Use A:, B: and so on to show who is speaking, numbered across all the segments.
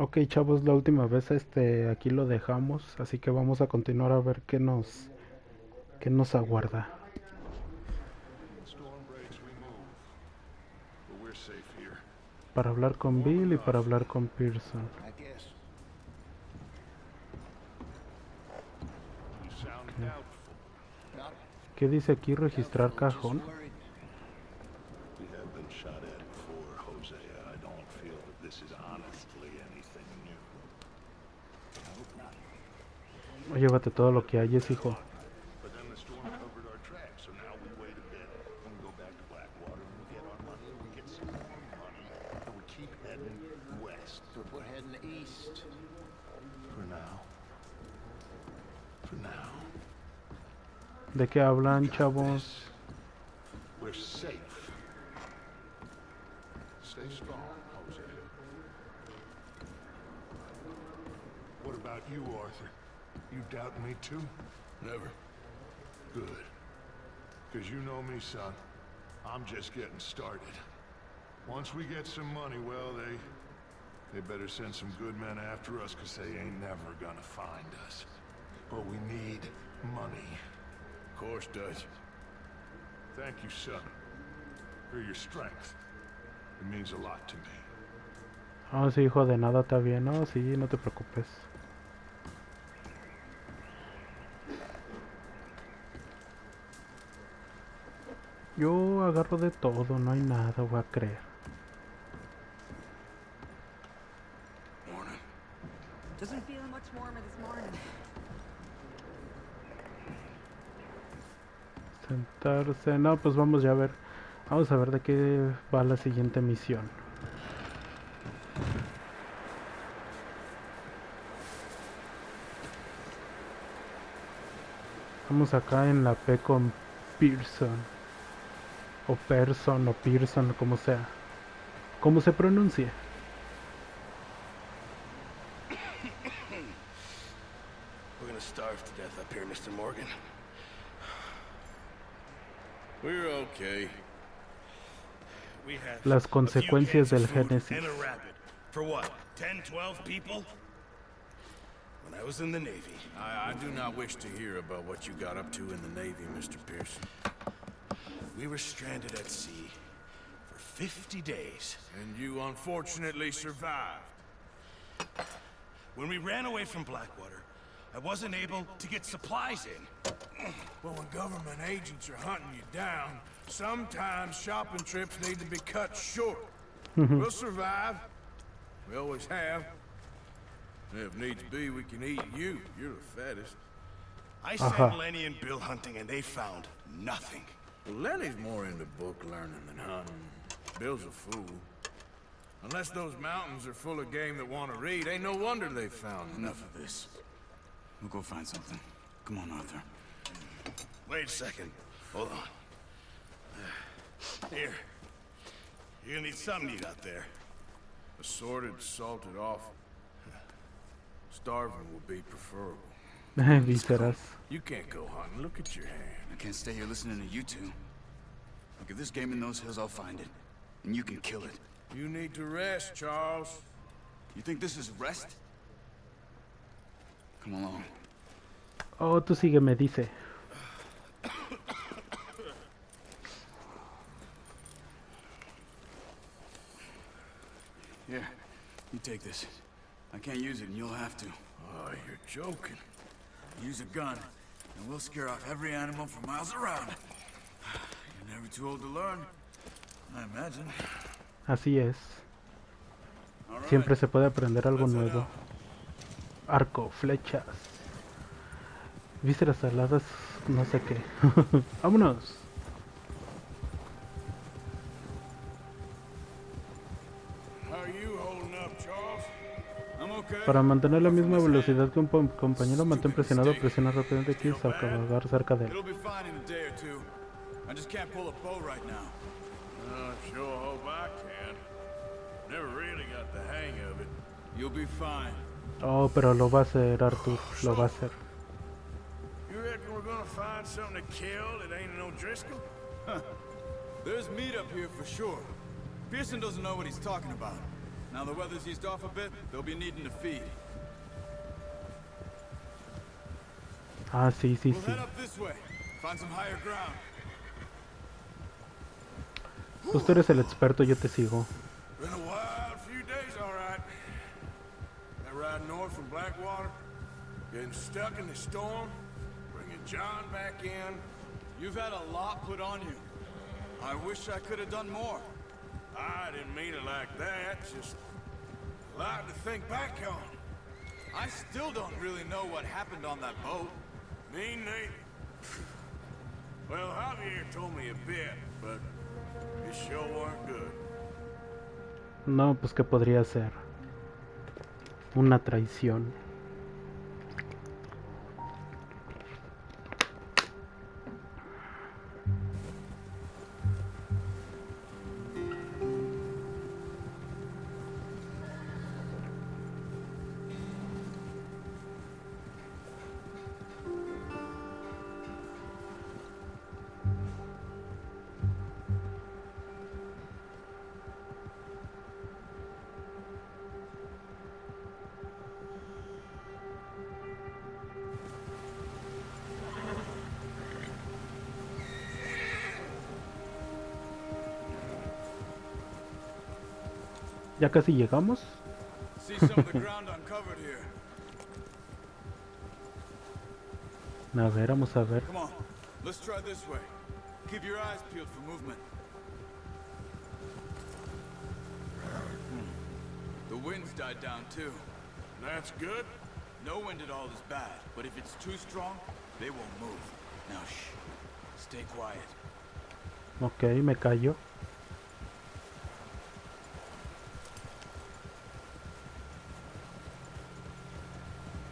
A: Ok, chavos, la última vez aquí lo dejamos, así que vamos a continuar a ver qué nos aguarda.
B: Storm breaks, we move. But we're safe here.
A: Para hablar con
B: Warm
A: Bill y para
B: enough,
A: hablar con Pearson.
C: I guess.
B: you sound
A: Okay.
B: doubtful.
C: Not
A: ¿Qué dice aquí? Registrar
C: doubtful, just
A: cajón.
C: worried.
B: We have been shot at before, Hosea. I don't feel that this is honestly anything new.
C: I hope not.
A: Llévate todo lo que hayes, hijo.
B: But then the storm covered our tracks, so now we wait a bit. And we go back to Blackwater and we get our money. We get some more money. And we keep heading west.
C: So we're heading east.
B: For now. For now.
A: ¿De qué hablan,
B: We got
A: chavos?
B: this. We're safe. Stay strong, Jose. What about you, Arthur? You doubt me too? Never. Good. Because you know me, son. I'm just getting started. Once we get some money, well, they better send some good men after us, because they ain't never gonna find us. But we need money. Of course, Dutch. Thank you, son, for your strength. It means a lot to me.
A: Ah, sí, hijo, de nada está bien. No, sí, no te preocupes. Yo agarro de todo, no hay nada, voy a creer.
B: Morning.
D: Doesn't feel much warmer this morning.
A: Sentarse. No, pues vamos ya a ver. Vamos a ver de qué va la siguiente misión. Vamos acá en la P con Pearson. O Pearson, como sea. Como se pronuncie.
E: We're gonna starve to death up here, Mr. Morgan. We're okay. We have
A: Las
E: a few
A: consecuencias
E: cans of
A: del
E: food
A: Génesis.
E: and a rabbit. For what? 10, 12 people? When I was in the Navy.
F: I do not wish to hear about what you got up to in the Navy, Mr. Pearson.
E: We were stranded at sea for 50 days.
F: And you unfortunately survived.
E: When we ran away from Blackwater, I wasn't able to get supplies in.
F: But when government agents are hunting you down, sometimes shopping trips need to be cut short. We'll survive. We always have. And if needs be, we can eat you. You're the fattest.
E: I
A: Aha.
E: sent Lenny and Bill hunting and they found nothing.
F: Well, Lenny's more into book learning than hunting. Bill's a fool. Unless those mountains are full of game that want to read, ain't no wonder they found
G: Enough of this. We'll go find something. Come on, Arthur.
E: Wait a second. Hold on. Here. You're gonna need something to eat out there.
F: assorted, salted offal. Starving would be preferable.
A: Vísceras.
F: You can't go hunting. Look at your hand.
G: I can't stay here listening to you two. Look, if there's game in those hills, I'll find it. And you can kill it.
F: You need to rest, Charles.
G: You think this is rest? Come along.
A: Oh, tú sígueme, dice.
G: Here, you take this. I can't use it, and you'll have to.
F: Oh, you're joking.
G: Use a gun, and we'll scare off every animal for miles around. You're never too old to learn, I imagine.
A: Así es.
G: All right.
A: Siempre se puede aprender algo
G: Let's head
A: nuevo.
G: out.
A: Arco, flechas. Vísceras saladas, no sé qué. Vámonos.
F: How are you holding up, Charles?
G: I'm okay.
A: Para mantener la misma velocidad que un compañero, mantén presionado, presiona rápidamente X al cabalgar cerca de él.
G: It'll be fine in a day or two. I just can't pull a bow right now.
F: Sure hope I can. Never really got the hang of it.
G: You'll be fine.
A: Oh, pero lo va a hacer, Arthur. Lo va a hacer.
F: You reckon we're gonna find something to kill that ain't no Driscoll?
G: There's meat up here for sure. Pearson doesn't know what he's talking about. Now the weather's eased off a bit, they'll be needing to feed.
A: Ah, sí, sí,
G: We'll
A: sí.
G: head up this way. Find some higher ground.
A: Pues tú eres el experto, yo te sigo.
F: Been a wild few days, all right. That ride north from Blackwater, getting stuck in the storm, bringing John back in.
G: You've had a lot put on you. I wish I could have done more.
F: I didn't mean it like that, just a lot to think back on.
G: I still don't really know what happened on that boat.
F: Me neither. Well, Javier told me a bit, but it sure weren't good.
A: No, pues ¿qué podría ser? Una traición. Ya casi llegamos.
G: See some of the ground uncovered here.
A: A ver, vamos a ver.
G: Come on, let's try this way. Keep your eyes peeled for movement. The wind's died down too.
F: That's good.
G: No wind at all is bad, but if it's too strong, they won't move. Now shh, stay quiet.
A: Ok, me callo.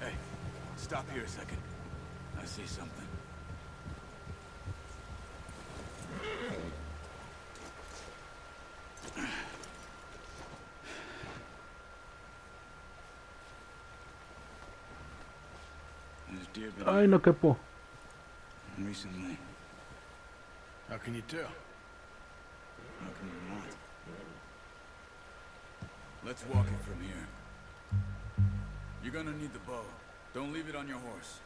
G: Hey, stop here a second. I see something. There's deer been
A: Ay, no quepo.
G: recently.
F: How can you tell?
G: How can you not? Let's walk it from here. You're gonna need the bow. Don't leave it on your horse.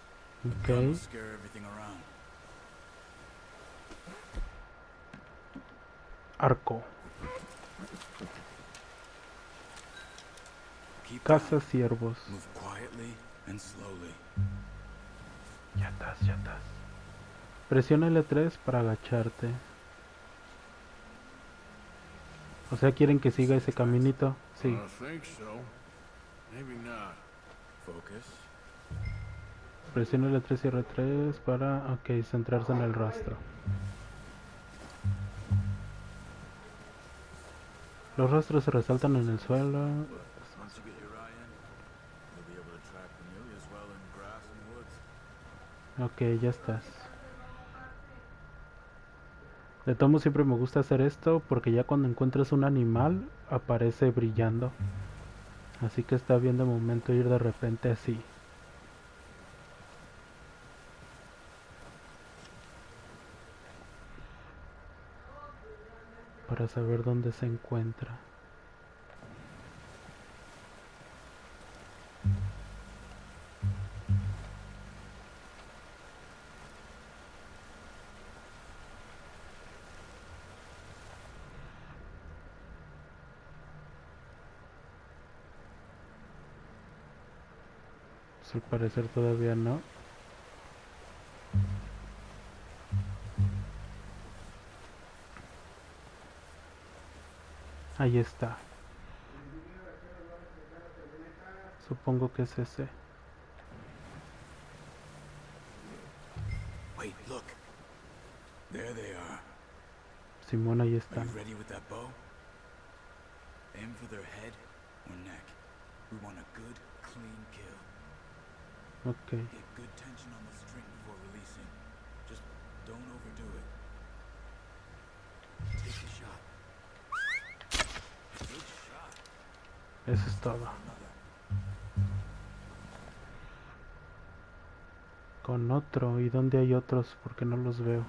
G: The gun
A: Ok.
G: will scare everything around.
A: Arco.
G: Keep
A: Caza
G: down.
A: ciervos.
G: Move quietly and slowly.
A: Ya estás, ya estás. Presiona L3 para agacharte. O sea, ¿quieren que siga ese caminito? Sí.
F: I think so. Maybe not.
G: Focus.
A: Presiona L3 y R3 para, ok, centrarse en el rastro. Los rastros se resaltan en el suelo.
G: Once you get your eye in, you'll be able to track Amelia as well in grass and woods.
A: Ok, ya estás. De todos modos, siempre me gusta hacer esto porque ya cuando encuentras un animal aparece brillando. Así que está bien de momento ir de repente así. Para saber dónde se encuentra. Pues al parecer todavía no. Ahí está. Supongo que es ese.
G: Wait, look. There they are.
A: Simón, ahí
G: Are
A: está.
G: you ready with that bow? Aim for their head or neck. We want a good, clean kill.
A: Ok.
G: Get good tension on the string before releasing. Just don't overdo it. Take the shot. Good shot.
A: Eso es todo.
G: Another.
A: Con otro. ¿Y dónde hay otros? Porque no los veo.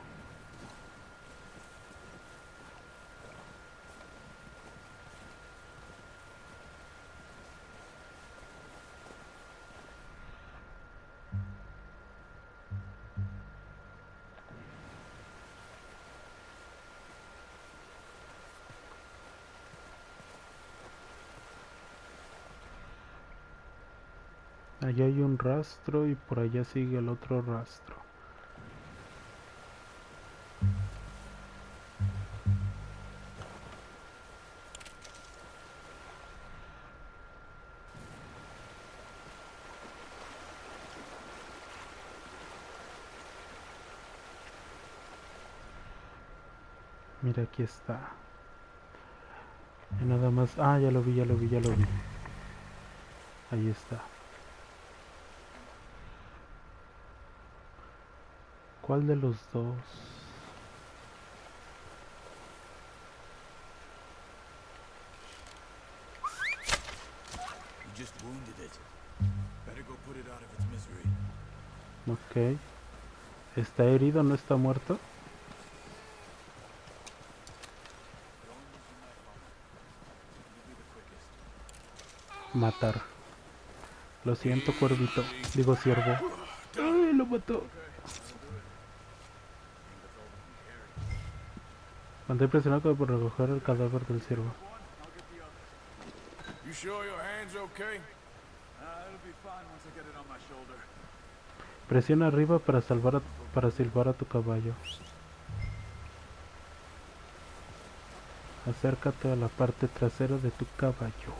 A: Allá hay un rastro y por allá sigue el otro rastro. Mira, aquí está. Y nada más. Ah, ya lo vi, ya lo vi, ya lo vi. Ahí está. ¿Cuál de los dos?
G: You just wounded it. Better go put it out of its misery.
A: Ok. ¿Está herido? ¿No está muerto? Matar. Lo siento, cuervito. Digo, ciervo. ¡Ay, lo mató! Mantén presionado por recoger el cadáver del ciervo.
F: You sure your hand's okay?
G: It'll be fine once I get it on my shoulder.
A: Presiona arriba para silbar a tu caballo. Acércate a la parte trasera de tu caballo.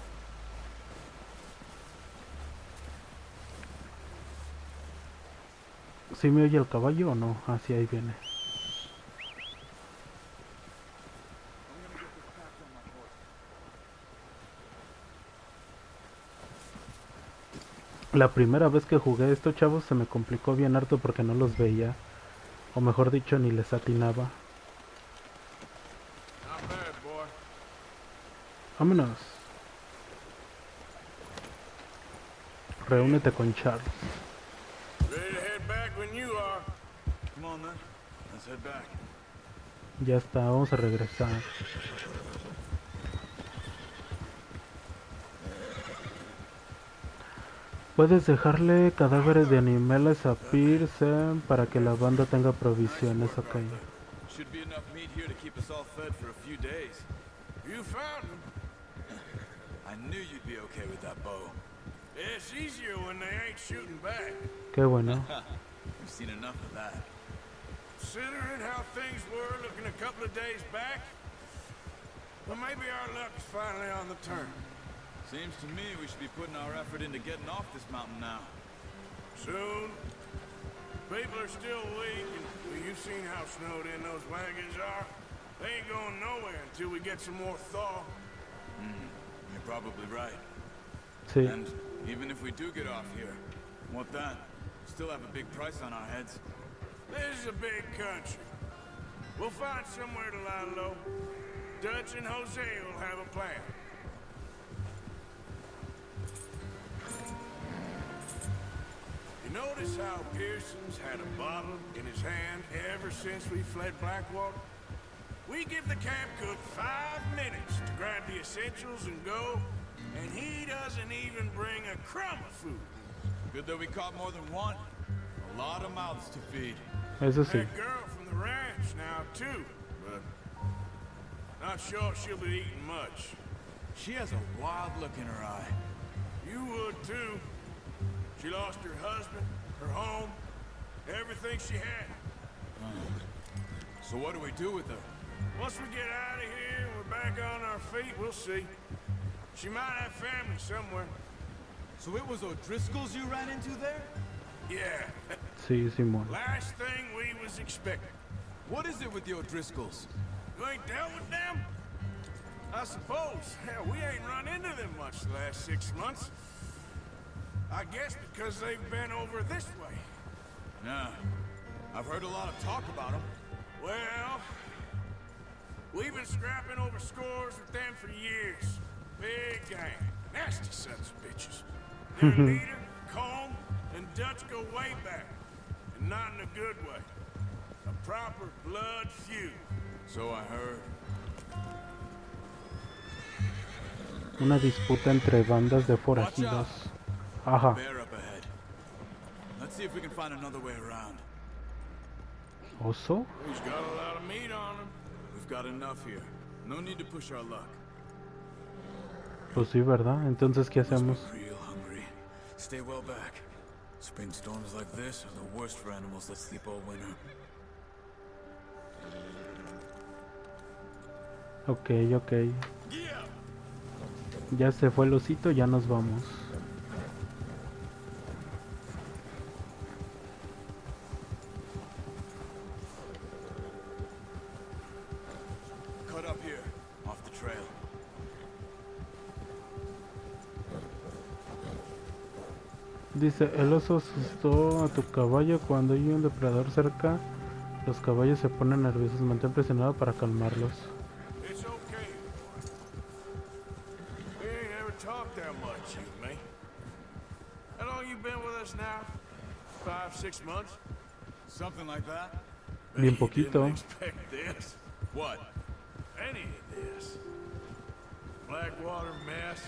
A: ¿Sí me oye el caballo o no? Ah, sí, ahí viene. La primera vez que jugué esto, chavos, se me complicó bien harto porque no los veía. O mejor dicho, ni les atinaba.
F: Not bad, boy.
A: Vámonos. Reúnete con Charles.
F: Ready to head back when you are.
G: Come on then. Let's head back.
A: Ya está, vamos a regresar. Puedes dejarle cadáveres de animales a Pearson para que la banda tenga provisiones, ok.
G: Should be enough meat here to keep us all fed for a few days.
F: You found them.
G: I knew you'd be okay with that bow.
F: It's easier when they ain't shooting back.
A: Qué bueno.
G: We've seen enough of that.
F: Considering how things were looking a couple of days back, well, maybe our luck's finally on the turn.
G: Seems to me we should be putting our effort into getting off this mountain now.
F: Soon. People are still weak, and well, you've seen how snowed in those wagons are. They ain't going nowhere until we get some more thaw.
G: You're probably right.
A: Sí.
G: And even if we do get off here, what then? Still have a big price on our heads.
F: This is a big country. We'll find somewhere to lie low. Dutch and Jose will have a plan. You notice how Pearson's had a bottle in his hand ever since we fled Blackwater? We give the camp cook 5 minutes to grab the essentials and go, and he doesn't even bring a crumb of food.
G: Good that we caught more than one. A lot of mouths to feed.
A: Eso sí.
F: That girl from the ranch now, too, but not sure she'll be eating much.
G: She has a wild look in her eye.
F: You would, too. She lost her husband, her home, everything she had.
G: So what do we do with her?
F: Once we get out of here and we're back on our feet, we'll see. She might have family somewhere.
G: So it was O'Driscoll's you ran into there?
F: Yeah,
A: Sí, Simón.
F: last thing we was expecting.
G: What is it with the O'Driscolls?
F: You ain't dealt with them? I suppose. Hell, we ain't run into them much the last 6 months. I guess because they've been over this way.
G: Yeah. I've heard a lot of talk about them.
F: Well, we've been scrapping over scores with them for years. Big gang. Nasty sons of bitches. Their leader, Combe, and Dutch go way back. And not in a good way. A proper blood feud.
G: So I heard.
A: Una disputa entre bandas de forajidos. Ajá.
G: Bear up ahead. Let's see if we can find another way around.
A: ¿Oso?
F: He's got a lot of meat on him.
G: We've got enough here. No need to push our luck.
A: Pues sí, ¿verdad? Entonces, ¿qué hacemos?
G: Real hungry. Stay well back. Spring storms like this are the worst for animals that sleep all winter.
A: Ok, ok. Ya se fue el osito, ya nos vamos.
G: Cut up here, off the trail.
A: Dice, el oso asustó a tu caballo. Cuando hay un depredador cerca, los caballos se ponen nerviosos. Mantén presionado para calmarlos.
F: It's okay. We ain't ever talked that much, you and me. How long you been with us now? 5, 6 months?
G: Something like that?
A: Bien
F: You
A: poquito.
F: didn't expect this.
G: What?
F: Any of this. Blackwater mess.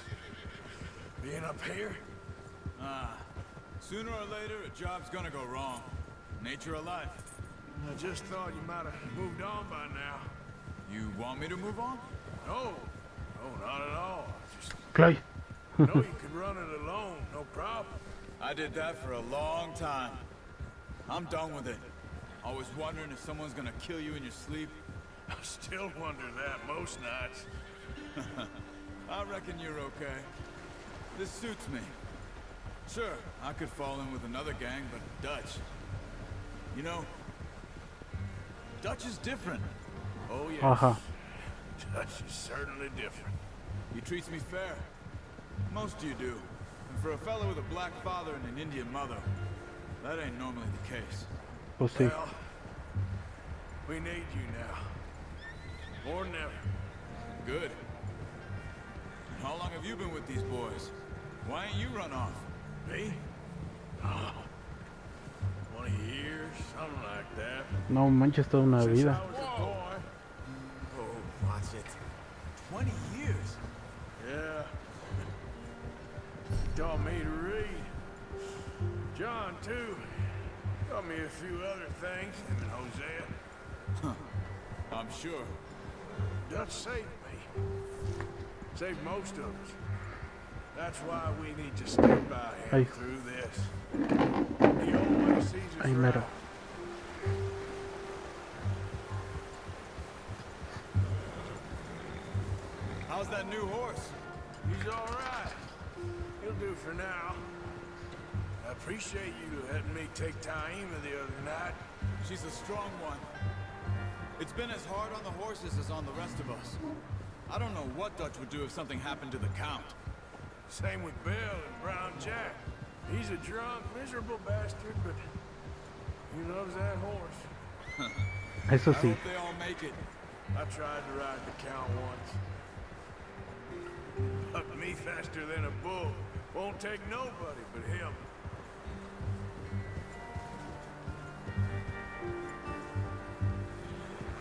F: Being up here?
G: Sooner or later, a job's gonna go wrong. Nature of life.
F: I just thought you might have moved on by now.
G: You want me to move on?
F: No. No, not at all. I just
A: Clay.
F: know you could run it alone, no problem.
G: I did that for a long time. I'm done with it. Always wondering if someone's gonna kill you in your sleep.
F: I still wonder that most nights.
G: I reckon you're okay. This suits me. Sure, I could fall in with another gang, but Dutch. You know, Dutch is different.
F: Oh, yes.
A: Ajá.
F: Dutch is certainly different.
G: He treats me fair. Most of you do. And for a fellow with a black father and an Indian mother, that ain't normally the case.
A: Pues sí.
F: Well, we need you now. More than ever.
G: Good. And how long have you been with these boys? Why ain't you run off?
F: Me? Oh, 20 years, something like that.
A: No manches, toda una
F: Since
A: vida.
F: I was a boy.
G: Oh, watch it. 20 years?
F: Yeah. Taught me to read. John, too. Taught me a few other things, him and Hosea.
G: I'm sure.
F: Dutch saved me. Saved most of us. That's why we need to stick by him
A: Ay.
F: through this. The old way sees us
A: Ahí mero.
F: right.
G: How's that new horse?
F: He's all right. He'll do for now. I appreciate you letting me take Taima the other night.
G: She's a strong one. It's been as hard on the horses as on the rest of us. I don't know what Dutch would do if something happened to the Count.
F: Same with Bill and Brown Jack. He's a drunk, miserable bastard, but he loves that horse.
A: Eso
G: I
A: sí.
G: hope they all make it.
F: I tried to ride the Count once. Up me faster than a bull. Won't take nobody but him.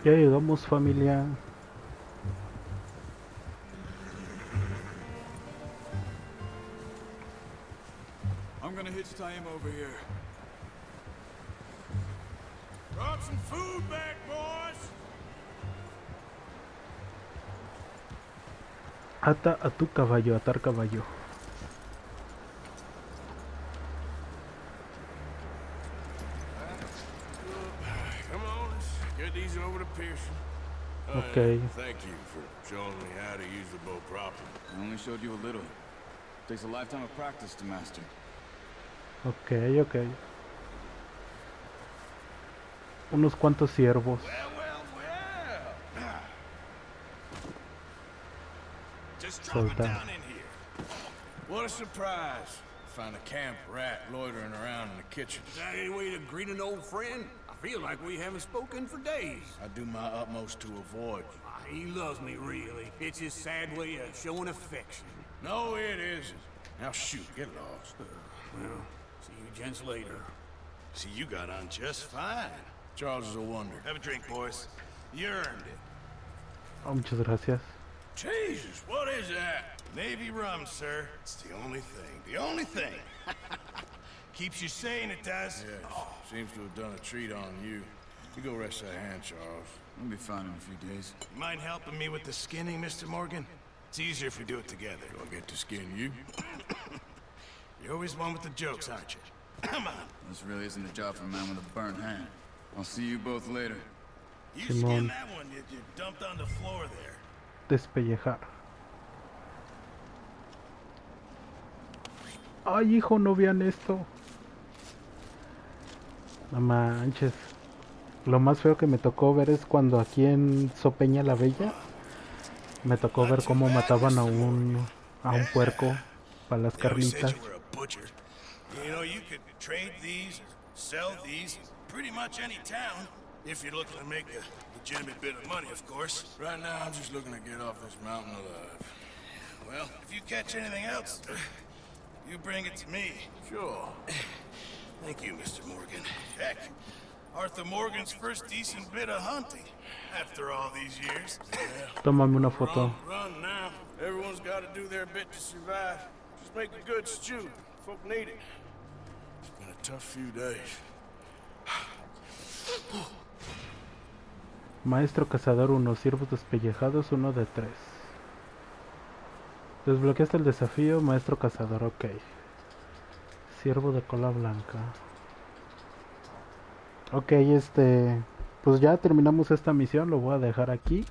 A: Ya llegamos, familia.
G: I'm gonna hitch Taima over here.
F: Brought some food back, boys.
A: Ata a tu caballo, atar caballo.
F: Come on, let's get these over to Pearson.
A: Ok.
F: Thank you for showing me how to use the bow properly.
G: I only showed you a little. Takes a lifetime of practice to master.
A: Ok, ok. Unos cuantos ciervos.
F: Well.
E: Just drop it
A: Solta.
E: down in here.
F: What a surprise. Find a camp rat loitering around in the kitchen.
C: Is that any way to greet an old friend? I feel like we haven't spoken for days.
F: I do my utmost to avoid you.
C: He loves me, really. It's his sad way of showing affection.
F: No, it isn't. Now shoot, get lost.
C: Well, see you gents later.
E: See, you got on just fine.
F: Charles is a wonder.
E: Have a drink, boys. You earned it.
A: Oh, muchas gracias.
F: Jesus, what is that?
E: Navy rum, sir. It's the only thing. The only thing. Keeps you sane, it does.
F: Yes, seems to have done a treat on you. You go rest that hand, Charles.
G: I'll be fine in a few days.
E: You mind helping me with the skinning, Mr. Morgan? It's easier if we do it together.
F: Do I get to skin you?
E: You're always one with the jokes, aren't you? Come on.
G: This really isn't a job for a man with a burnt hand. I'll see you both later.
E: You
A: Simón.
E: skinned that one you dumped on the floor there.
A: Despellejar. Ay, hijo, no vean esto. No manches. Lo más feo que me tocó ver es cuando aquí en Sopeña la Bella me tocó ver cómo mataban a un puerco para las
E: They always said
A: carnitas.
E: you were a butcher. You know, you could trade these, sell these, pretty much any town, if you're looking to make a legitimate bit of money, of course.
F: Right now, I'm just looking to get off this mountain alive.
E: Well, if you catch anything else, you bring it to me.
F: Sure.
E: Thank you, Mr. Morgan. Heck, Arthur Morgan's first decent bit of hunting after all these years.
A: Tómame una foto.
E: Run now.
F: Everyone's got to do their bit to survive. Just make a good stew. Folk need it. It's been a tough few days.
A: Maestro cazador 1, ciervos despellejados 1 de 3. Desbloqueaste el desafío, maestro cazador, ok. Ciervo de cola blanca. Ok, pues ya terminamos esta misión, lo voy a dejar aquí.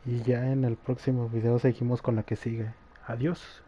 A: Y ya en el próximo video seguimos con la que sigue. Adiós.